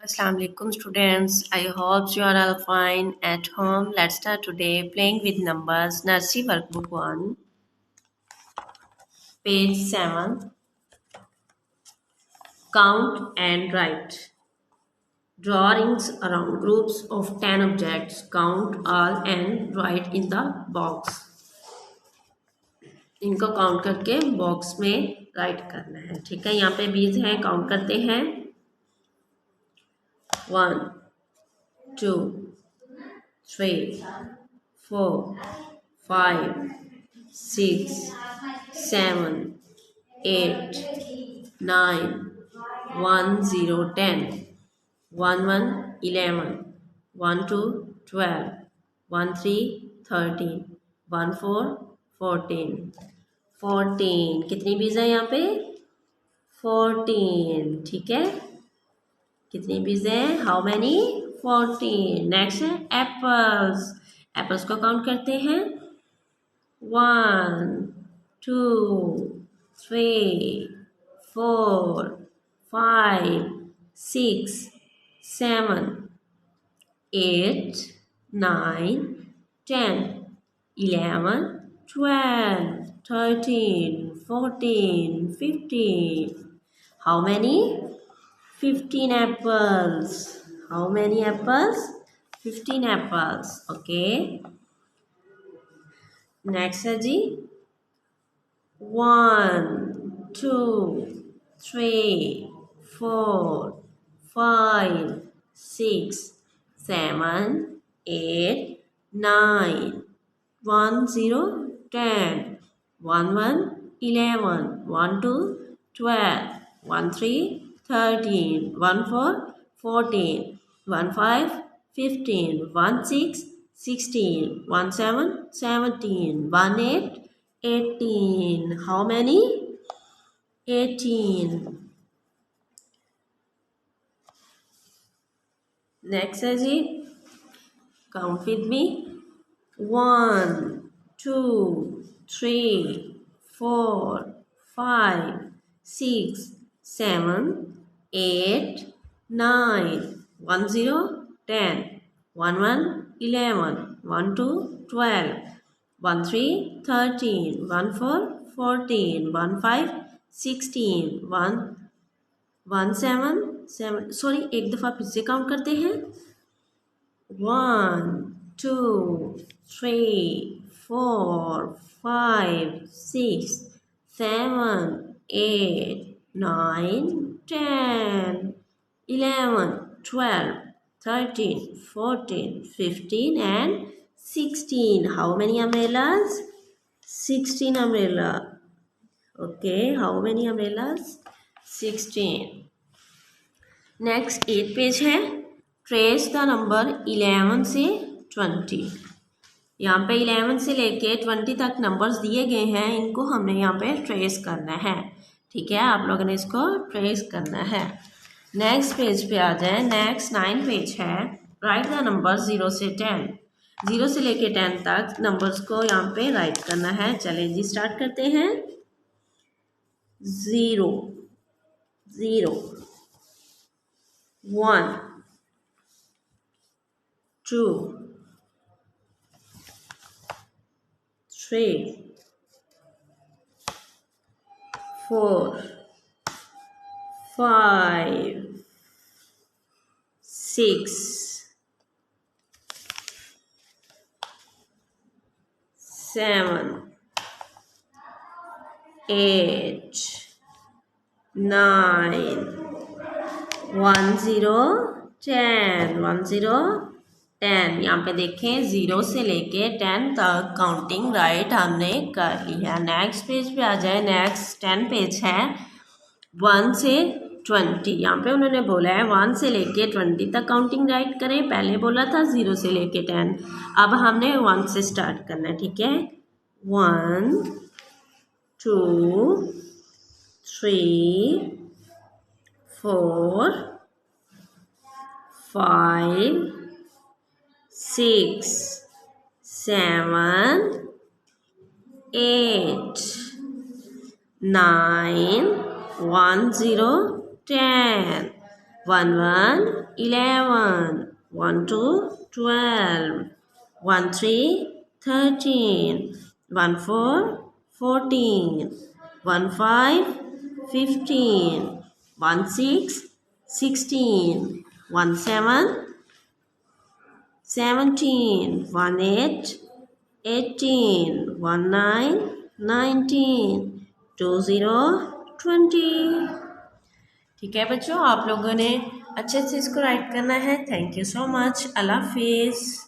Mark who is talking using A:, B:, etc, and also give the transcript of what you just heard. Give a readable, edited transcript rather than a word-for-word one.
A: Assalamu alaikum students. I hope you are all fine at home. Let's start today playing with numbers. Nursery workbook 1, page 7. Count and write. Draw rings around groups of 10 objects. Count all and write in the box. इनको count करके box में right करना है. ठीक है, यहाँ पे बीज है, काउंट करते हैं. 1 2 3 4 5 6 7 8 9 1 0 10 1 1 11 1 2 12 1 3 13 1 4 14 14. कितनी बीज है यहाँ पे? 14. ठीक है, कितनी बीज है? How many? 14. नेक्स्ट है एप्पल्स. एप्पल्स को काउंट करते हैं. 1 2 3 4 5 6 7 8 9 10 11 12 13 14 15. How many? 15 apples. How many apples? 15 apples. Okay. Next है जी. 1 2 3 4 5 6 7 8 9 1 0 10 1 1 11 1 2 12 1 3 13 1 4 14 1 5 15 1 6 16 1 7 17 1 8 18. How many? 18. Next है जी. Count with me. 1 2 3 4 5 6 7 8 9 1 0 10 1 1 11 1 2 12 1 3 13 1 4 14 1 5 16 1 1 7 7. सॉरी, एक दफ़ा फिर से काउंट करते हैं. 1 2 3 4 5 6 7 8 9 10 11 12 13 14 15 and 16. How many umbrellas? 16 umbrella. Okay, how many umbrellas? 16. Next 8 page है. ट्रेस द नंबर 11 से 20. यहाँ पे 11 से लेके 20 तक नंबर्स दिए गए हैं. इनको हमने यहाँ पे ट्रेस करना है. ठीक है, आप लोगों ने इसको ट्रेस करना है. नेक्स्ट पेज पे आ जाए. नेक्स्ट 9 पेज है. राइट द नंबर 0 से 10. 0 से लेके 10 तक नंबर्स को यहाँ पे राइट करना है. चले जी, स्टार्ट करते हैं. 0 0 1 2 3 4 5 6 7 8 9 1 0 10 1 0 10. यहाँ पे देखें, 0 से लेके 10 तक काउंटिंग राइट हमने कर ली है. नेक्स्ट पेज पे आ जाए. नेक्स्ट 10 पेज है. 1 से 20. यहाँ पे उन्होंने बोला है 1 से लेके 20 तक काउंटिंग राइट करें. पहले बोला था 0 से लेके 10. अब हमने 1 से स्टार्ट करना है. ठीक है, 1 2 3 4 5 6 7 8 9 1 0 10 1 11, 1 2 12, 1 3 13, 1 4 14, 1 5 15, 1 6 16, 1 7 17, 1 8 18, 1 9 19, 2 0 20। ठीक है बच्चों, आप लोगों ने अच्छे से इसको राइट करना है। Thank you so much. अल्लाह हाफिज़।